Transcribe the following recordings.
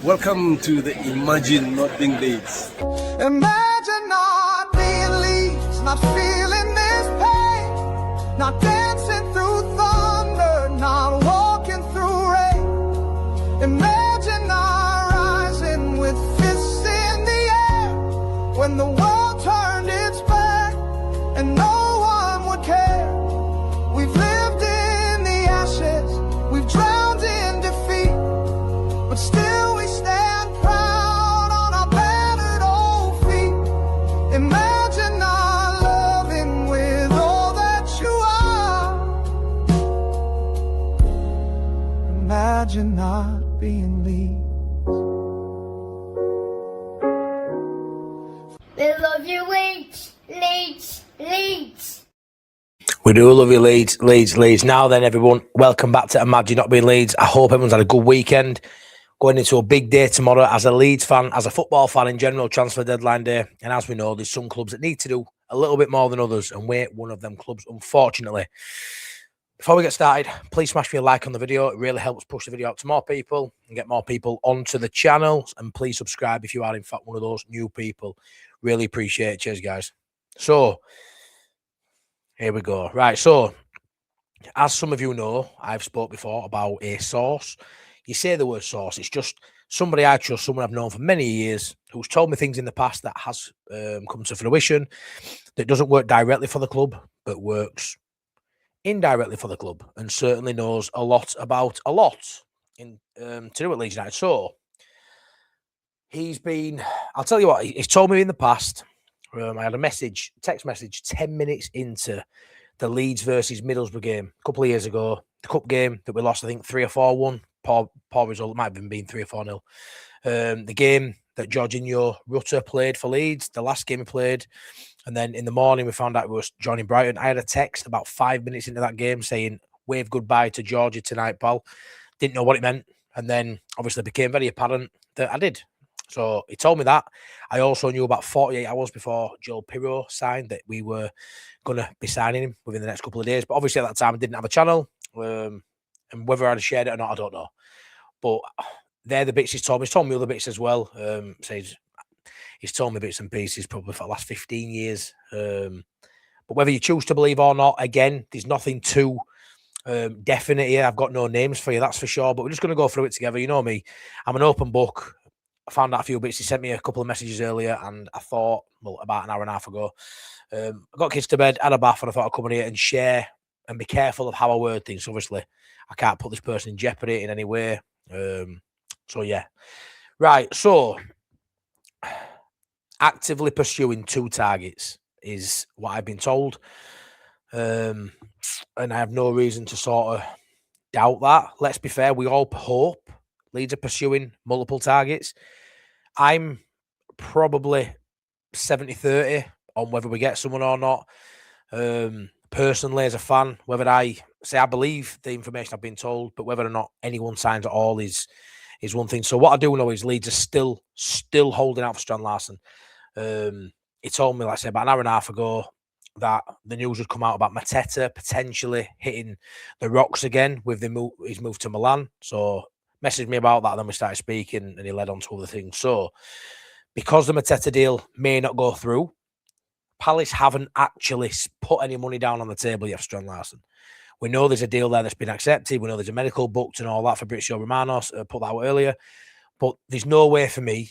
Welcome to the Imagine Not Being Leeds. Imagine not being Leeds, not feeling this pain, not dancing through thunder, not walking through rain. Imagine not rising with fists in the air when the world turned its back and no one would care. We've lived in the ashes, we've drowned in defeat, but still we stand proud on our battered old feet. Imagine not loving with all that you are. Imagine not being Leeds. We love you, Leeds, Leeds, Leeds. We do love you, Leeds, Leeds, Leeds. Now then, everyone, welcome back to Imagine Not Being Leeds. I hope everyone's had a good weekend. Going into a big day tomorrow as a Leeds fan, as a football fan in general, transfer deadline day. And as we know, there's some clubs that need to do a little bit more than others. And we're one of them clubs, unfortunately. Before we get started, please smash me a like on the video. It really helps push the video out to more people and get more people onto the channel. And please subscribe if you are, in fact, one of those new people. Really appreciate it. Cheers, guys. So, here we go. Right, so, as some of you know, I've spoke before about a source. You say the word source, it's just somebody I trust, someone I've known for many years, who's told me things in the past that has come to fruition, that doesn't work directly for the club, but works indirectly for the club, and certainly knows a lot about a lot in to do with Leeds United. So, he's been, I'll tell you what, he's told me in the past. I had a text message 10 minutes into the Leeds versus Middlesbrough game a couple of years ago. The cup game that we lost, I think 3 or 4-1. Poor result. It might have even been 3 or 4-0. The game that Jorginho Rutter played for Leeds, the last game he played. And then in the morning, we found out we were joining Brighton. I had a text about 5 minutes into that game saying, wave goodbye to Georgie tonight, pal. Didn't know what it meant. And then obviously it became very apparent that I did. So he told me that. I also knew about 48 hours before Joel Pirro signed that we were going to be signing him within the next couple of days. But obviously at that time, I didn't have a channel. And whether I'd shared it or not, I don't know. But they're the bits he's told me. He's told me other bits as well. Says he's told me bits and pieces probably for the last 15 years. But whether you choose to believe or not, again, there's nothing too definite here. I've got no names for you, that's for sure. But we're just going to go through it together. You know me. I'm an open book. I found out a few bits. He sent me a couple of messages earlier, and I thought, well, about an hour and a half ago, I got kids to bed, had a bath, and I thought I'd come in here and share and be careful of how I word things. Obviously, I can't put this person in jeopardy in any way. So, yeah. Right, so, actively pursuing 2 targets is what I've been told. And I have no reason to sort of doubt that. Let's be fair, we all hope Leeds are pursuing multiple targets. I'm probably 70-30 on whether we get someone or not. Personally, as a fan, whether I believe the information I've been told, but whether or not anyone signs at all is one thing. So what I do know is Leeds are still holding out for Strand Larsen. He told me, like I said, about an hour and a half ago that the news would come out about Mateta potentially hitting the rocks again with his move to Milan. So messaged me about that, and then we started speaking, and he led on to other things. So because the Mateta deal may not go through, Palace haven't actually put any money down on the table yet for Strand Larsen. We know there's a deal there that's been accepted. We know there's a medical booked and all that for Fabrizio Romanos. Put that out earlier. But there's no way for me,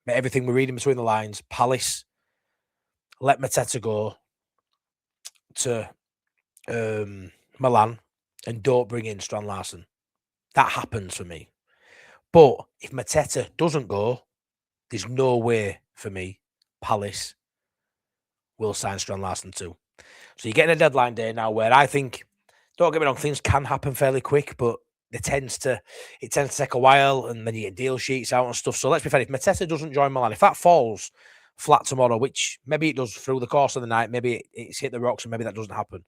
everything we're reading between the lines, Palace let Mateta go to Milan and don't bring in Strand Larsen. That happens for me. But if Mateta doesn't go, there's no way for me Palace will sign Strand Larsen too. So you're getting a deadline day now where I think, don't get me wrong, things can happen fairly quick, but it tends to take a while, and then you get deal sheets out and stuff. So let's be fair, if Mateta doesn't join Milan, if that falls flat tomorrow, which maybe it does through the course of the night, maybe it's hit the rocks and maybe that doesn't happen,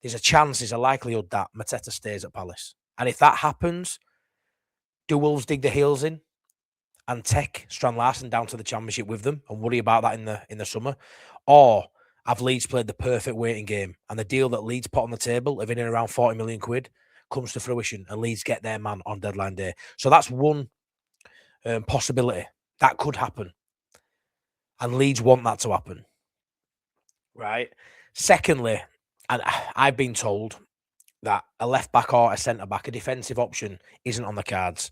there's a likelihood that Mateta stays at Palace. And if that happens, do Wolves dig their heels in and take Strand Larsen down to the Championship with them and worry about that in the summer? Or have Leeds played the perfect waiting game, and the deal that Leeds put on the table of in and around 40 million quid comes to fruition and Leeds get their man on deadline day? So that's one possibility. That could happen. And Leeds want that to happen. Right? Secondly, and I've been told that a left back or a centre back, a defensive option, isn't on the cards.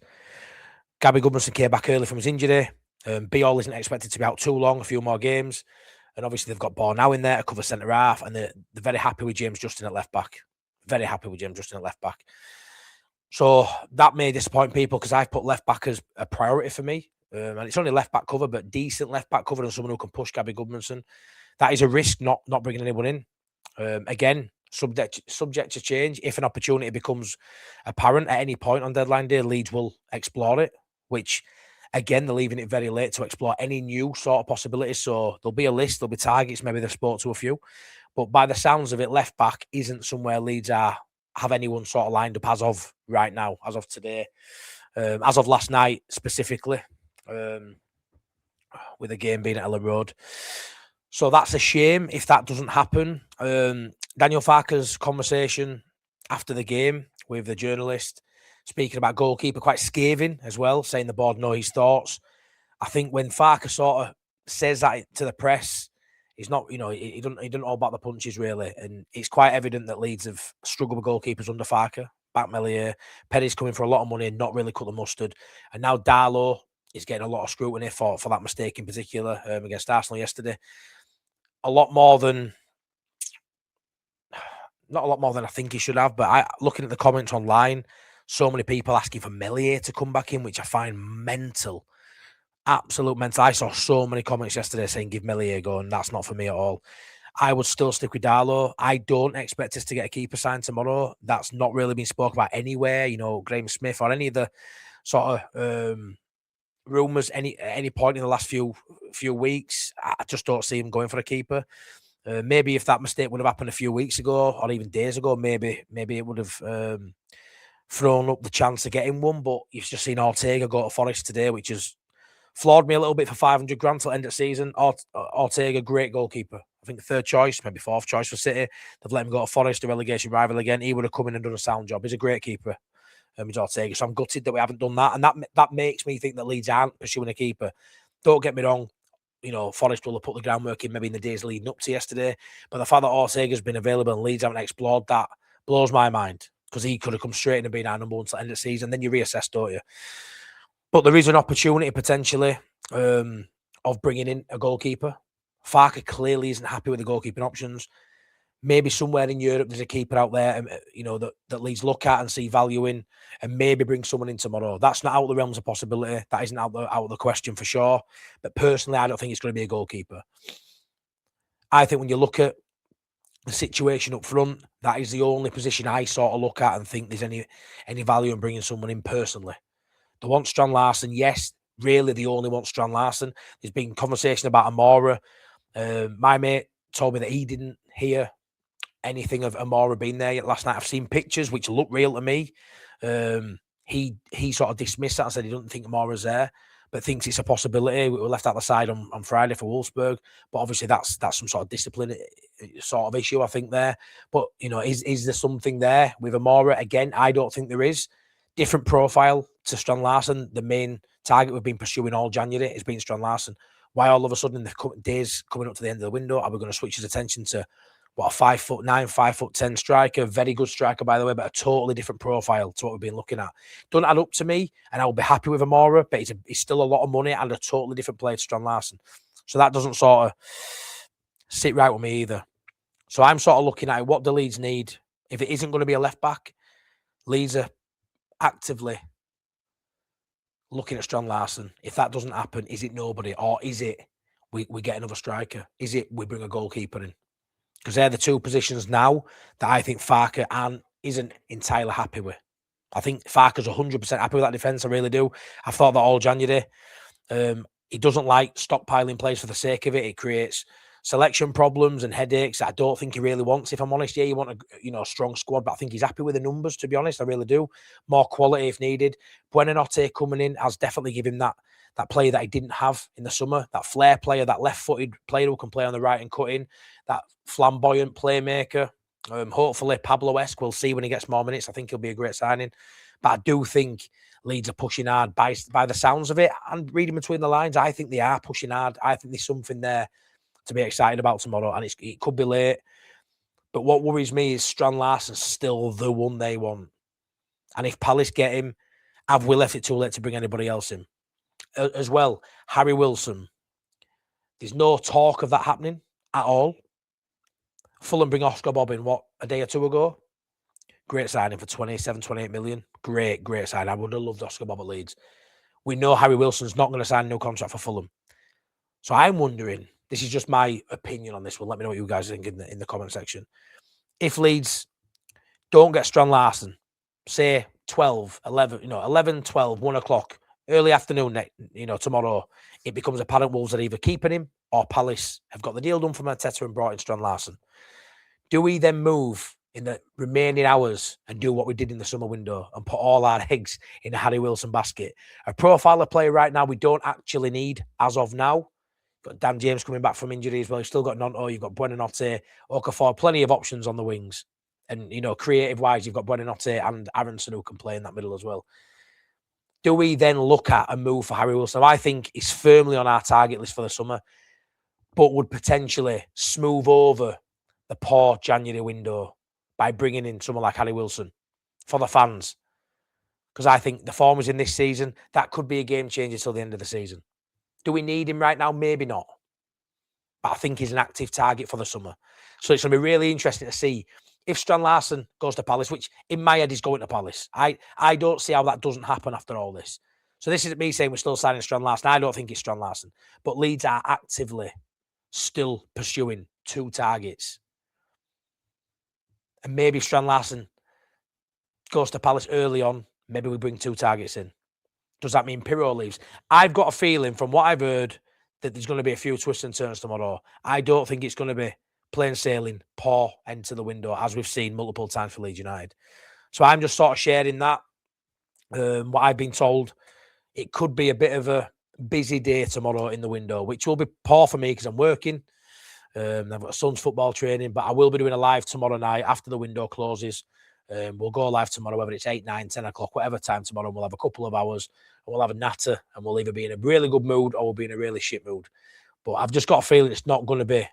Gabby Goodmanson came back early from his injury. BOMBSHELL isn't expected to be out too long, a few more games. And obviously they've got Bornow in there to cover centre half, and they're very happy with James Justin at left back. Very happy with James Justin at left back. So that may disappoint people because I've put left back as a priority for me. And it's only left back cover, but decent left back cover and someone who can push Gabby Goodmanson. That is a risk, not bringing anyone in. Again, subject to change. If an opportunity becomes apparent at any point on deadline day, Leeds will explore it, which, again, they're leaving it very late to explore any new sort of possibilities. So there'll be a list, there'll be targets, maybe they've spoke to a few. But by the sounds of it, left back isn't somewhere Leeds have anyone sort of lined up as of right now, as of today, as of last night specifically, with the game being at Ellen Road. So that's a shame if that doesn't happen. Daniel Farke's conversation after the game with the journalist, speaking about goalkeeper, quite scathing as well, saying the board know his thoughts. I think when Farke sort of says that to the press, he's not, he doesn't all about the punches really, and it's quite evident that Leeds have struggled with goalkeepers under Farke. Back Melier, Perry's coming for a lot of money, not really cut the mustard, and now Darlow is getting a lot of scrutiny for that mistake in particular against Arsenal yesterday. Not a lot more than I think he should have, but looking at the comments online, so many people asking for Melier to come back in, which I find mental. Absolute mental. I saw so many comments yesterday saying give Melier a go, and that's not for me at all. I would still stick with Darlow. I don't expect us to get a keeper signed tomorrow. That's not really been spoken about anywhere. Graham Smith or any of the sort of rumours at any point in the last few weeks. I just don't see him going for a keeper. Maybe if that mistake would have happened a few weeks ago or even days ago, maybe it would have thrown up the chance of getting one. But you've just seen Ortega go to Forest today, which has floored me a little bit for 500 grand till end of season. Ortega, great goalkeeper. I think third choice, maybe fourth choice for City. They've let him go to Forest, the relegation rival again. He would have come in and done a sound job. He's a great keeper. He's Ortega. So I'm gutted that we haven't done that. And that makes me think that Leeds aren't pursuing a keeper. Don't get me wrong. Forest will have put the groundwork in maybe in the days leading up to yesterday. But the fact that Ortega's been available and Leeds haven't explored that blows my mind, because he could have come straight in and been our number one to the end of the season. Then you reassess, don't you? But there is an opportunity potentially of bringing in a goalkeeper. Farke clearly isn't happy with the goalkeeping options. Maybe somewhere in Europe there's a keeper out there, that Leeds look at and see value in, and maybe bring someone in tomorrow. That's not out of the realms of possibility. That isn't out of the question for sure. But personally, I don't think it's going to be a goalkeeper. I think when you look at the situation up front, that is the only position I sort of look at and think there's any value in bringing someone in personally. They want Strand Larsen, yes. Really, they only want Strand Larsen. There's been conversation about Amora. My mate told me that he didn't hear anything of Amora being there yet last night. I've seen pictures which look real to me. He sort of dismissed that and said he doesn't think Amora's there, but thinks it's a possibility. We were left out the side on Friday for Wolfsburg, but obviously that's some sort of discipline sort of issue, I think, there. But is there something there with Amora? Again, I don't think there is. Different profile to Strand Larsen. The main target we've been pursuing all January has been Strand Larsen. Why all of a sudden in the days coming up to the end of the window are we going to switch his attention to a 5'9", 5'10" striker? Very good striker, by the way, but a totally different profile to what we've been looking at. Don't add up to me, and I'll be happy with Amora, but it's still a lot of money and a totally different player to Strand Larsen. So that doesn't sort of sit right with me either. So I'm sort of looking at what the Leeds need. If it isn't going to be a left back, Leeds are actively looking at Strand Larsen. If that doesn't happen, is it nobody, or is it we get another striker? Is it we bring a goalkeeper in? Because they're the two positions now that I think Farke isn't entirely happy with. I think Farke's 100% happy with that defence. I really do. I've thought that all January. He doesn't like stockpiling players for the sake of it. It creates selection problems and headaches that I don't think he really wants, if I'm honest. Yeah, you want a strong squad, but I think he's happy with the numbers, to be honest. I really do. More quality if needed. Buonanotte coming in has definitely given him that player that he didn't have in the summer, that flair player, that left-footed player who can play on the right and cut in, that flamboyant playmaker. Hopefully Pablo-esque, we'll see when he gets more minutes. I think he'll be a great signing. But I do think Leeds are pushing hard by the sounds of it. And reading between the lines, I think they are pushing hard. I think there's something there to be excited about tomorrow. And it could be late. But what worries me is Strand Larsen's still the one they want. And if Palace get him, have we left it too late to bring anybody else in? As well, Harry Wilson. There's no talk of that happening at all. Fulham bring Oscar Bob in, a day or two ago? Great signing for 27, 28 million. Great signing. I would have loved Oscar Bob at Leeds. We know Harry Wilson's not going to sign a new contract for Fulham. So I'm wondering, this is just my opinion on this one. Let me know what you guys think in the comment section. If Leeds don't get Strand Larsen, say 12, 11, 12, 1 o'clock, early afternoon, tomorrow, it becomes apparent Wolves are either keeping him or Palace have got the deal done from Arteta and brought in Strand Larsen. Do we then move in the remaining hours and do what we did in the summer window and put all our eggs in the Harry Wilson basket? A profile of player right now we don't actually need as of now. Got Dan James coming back from injury as well. You've still got Nonto, you've got Buonanotte, Okafor, plenty of options on the wings. And, creative-wise, you've got Buonanotte and Aronson who can play in that middle as well. Do we then look at a move for Harry Wilson? I think he's firmly on our target list for the summer, but would potentially smooth over the poor January window by bringing in someone like Harry Wilson for the fans. Because I think the form is in this season. That could be a game changer till the end of the season. Do we need him right now? Maybe not. But I think he's an active target for the summer. So it's going to be really interesting to see if Strand Larsen goes to Palace, which in my head is going to Palace. I don't see how that doesn't happen after all this. So this isn't me saying we're still signing Strand Larsen. I don't think it's Strand Larsen. But Leeds are actively still pursuing 2 targets. And maybe if Strand Larsen goes to Palace early on, maybe we bring 2 targets in. Does that mean Pirro leaves? I've got a feeling from what I've heard that there's going to be a few twists and turns tomorrow. I don't think it's going to be plain sailing, pour into the window, as we've seen multiple times for Leeds United. So I'm just sort of sharing that, what I've been told. It could be a bit of a busy day tomorrow in the window, which will be poor for me because I'm working. I've got son's football training, but I will be doing a live tomorrow night after the window closes. We'll go live tomorrow, whether it's 8, 9, 10 o'clock, whatever time tomorrow. We'll have a couple of hours and we'll have a natter and we'll either be in a really good mood or we'll be in a really shit mood. But I've just got a feeling it's not going to be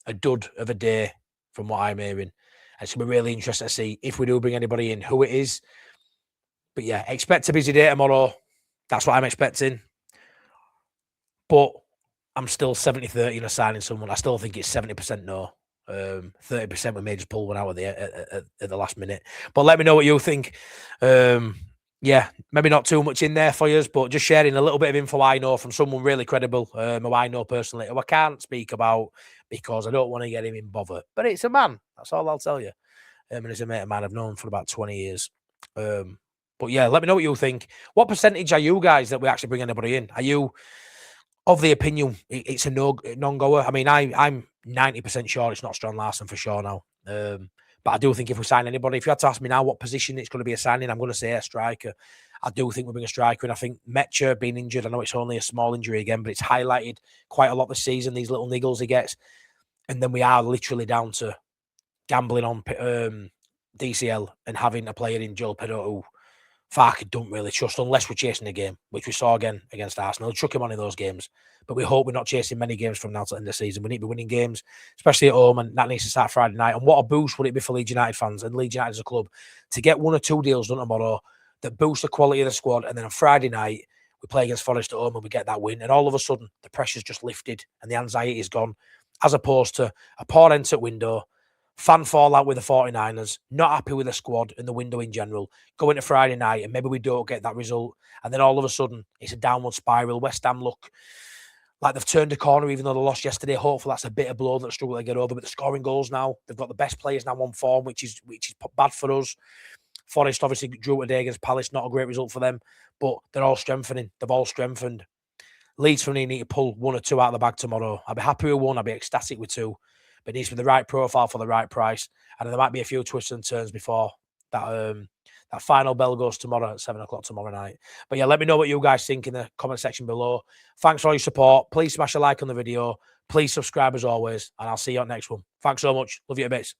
a dud of a day from what I'm hearing. And it's going to be really interesting to see if we do bring anybody in, who it is. But yeah, expect a busy day tomorrow. That's what I'm expecting. But I'm still 70-30 in a signing someone. I still think it's 70% no. 30% we may just pull one out at the last minute. But let me know what you think. Yeah, maybe not too much in there for you, but just sharing a little bit of info I know from someone really credible, who I know personally, who I can't speak about because I don't want to get him in bother. But it's a man. That's all I'll tell you. And it's a mate of mine I've known for about 20 years. But yeah, let me know what you think. What percentage are you guys that we actually bring anybody in? Are you of the opinion it's a non-goer? I mean, I'm 90% sure it's not Strand Larsen for sure now. But I do think if we sign anybody, if you had to ask me now what position it's going to be a signing, I'm going to say a striker. I do think we'll bring a striker, and I think Metcher being injured, I know it's only a small injury again, but it's highlighted quite a lot this season, these little niggles he gets. And then we are literally down to gambling on DCL and having a player in Joel Pedro who Farke don't really trust unless we're chasing a game, which we saw again against Arsenal. Chuck him on in those games. But we hope we're not chasing many games from now to the end of the season. We need to be winning games, especially at home, and that needs to start Friday night. And what a boost would it be for Leeds United fans and Leeds United as a club to get 1 or 2 deals done tomorrow that boost the quality of the squad, and then on Friday night, we play against Forest at home and we get that win, and all of a sudden, the pressure's just lifted and the anxiety is gone, as opposed to a poor end at window, fan fallout with the 49ers, not happy with the squad and the window in general, go into Friday night and maybe we don't get that result. And then all of a sudden, it's a downward spiral. West Ham look like they've turned a corner even though they lost yesterday. Hopefully that's a bit of blow that they struggle to get over. But they're scoring goals now. They've got the best players now on form, which is bad for us. Forest obviously drew today against Palace. Not a great result for them. But they're all strengthening. They've all strengthened. Leeds for me need to pull 1 or 2 out of the bag tomorrow. I'd be happy with 1. I'd be ecstatic with 2. But it needs to be the right profile for the right price. And there might be a few twists and turns before that that final bell goes tomorrow at 7 o'clock tomorrow night. But yeah, let me know what you guys think in the comment section below. Thanks for all your support. Please smash a like on the video. Please subscribe as always. And I'll see you on the next one. Thanks so much. Love you to bits.